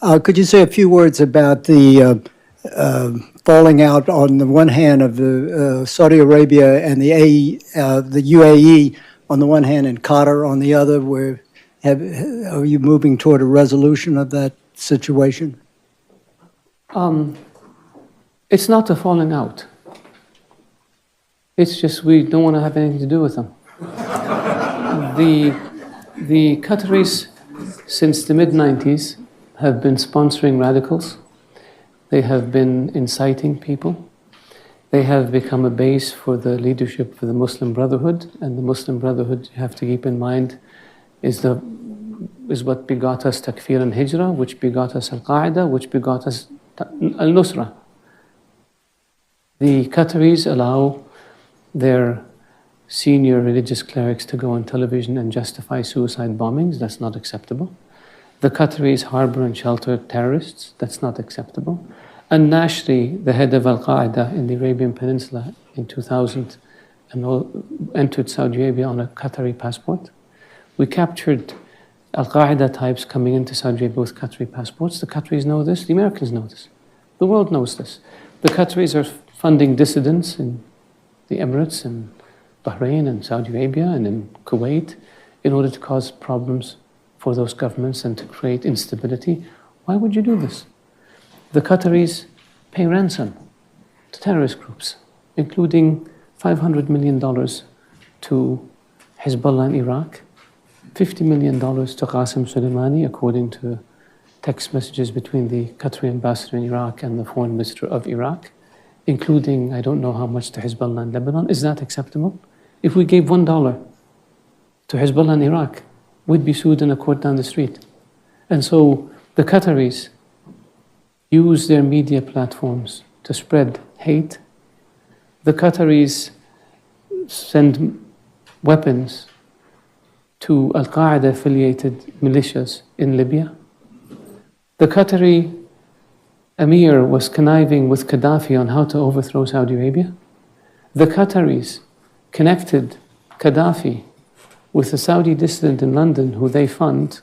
Could you say a few words about the falling out on the one hand of the Saudi Arabia and the UAE on the one hand and Qatar on the other? Are you moving toward a resolution of that situation? It's not a falling out. It's just we don't want to have anything to do with them. The Qataris, since the mid-90s, have been sponsoring radicals. They have been inciting people. They have become a base for the leadership for the Muslim Brotherhood. And the Muslim Brotherhood, you have to keep in mind, is what begot us Takfir and Hijrah, which begot us Al-Qaeda, which begot us Al-Nusra. The Qataris allow their senior religious clerics to go on television and justify suicide bombings. That's not acceptable. The Qataris harbor and shelter terrorists. That's not acceptable. And Nashri, the head of Al-Qaeda in the Arabian Peninsula in 2000, entered Saudi Arabia on a Qatari passport. We captured Al-Qaeda types coming into Saudi Arabia with Qatari passports. The Qataris know this. The Americans know this. The world knows this. The Qataris are funding dissidents in the Emirates and Bahrain and Saudi Arabia and in Kuwait in order to cause problems for those governments and to create instability. Why would you do this? The Qataris pay ransom to terrorist groups, including $500 million to Hezbollah in Iraq, $50 million to Qasem Soleimani, according to text messages between the Qatari ambassador in Iraq and the foreign minister of Iraq, including I don't know how much to Hezbollah in Lebanon. Is that acceptable? If we gave $1 to Hezbollah in Iraq, we'd be sued in a court down the street. And so the Qataris use their media platforms to spread hate. The Qataris send weapons to Al-Qaeda affiliated militias in Libya. The Qatari Emir was conniving with Gaddafi on how to overthrow Saudi Arabia. The Qataris connected Gaddafi with a Saudi dissident in London who they fund,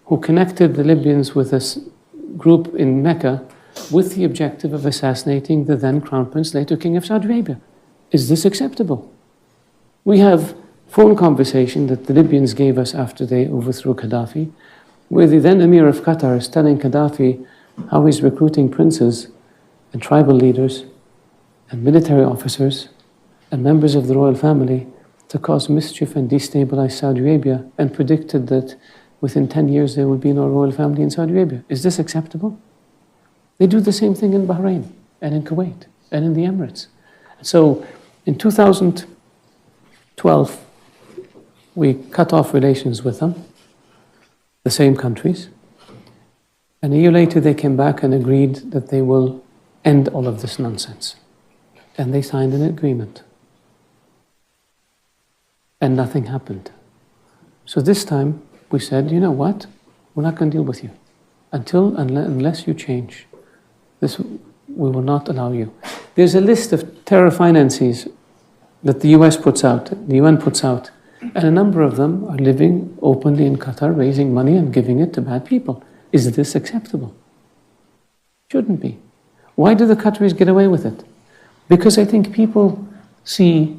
who connected the Libyans with a group in Mecca with the objective of assassinating the then Crown Prince, later King of Saudi Arabia. Is this acceptable? We have phone conversation that the Libyans gave us after they overthrew Gaddafi, where the then Emir of Qatar is telling Gaddafi how he's recruiting princes and tribal leaders and military officers and members of the royal family to cause mischief and destabilize Saudi Arabia, and predicted that within 10 years there would be no royal family in Saudi Arabia. Is this acceptable? They do the same thing in Bahrain and in Kuwait and in the Emirates. So in 2012, we cut off relations with them, the same countries. And a year later, they came back and agreed that they will end all of this nonsense. And they signed an agreement. And nothing happened. So this time, we said, you know what? We're not going to deal with you. Unless you change. We will not allow you. There's a list of terror finances that the US puts out, the UN puts out. And a number of them are living openly in Qatar, raising money and giving it to bad people. Is this acceptable? Shouldn't be. Why do the Qataris get away with it? Because I think people see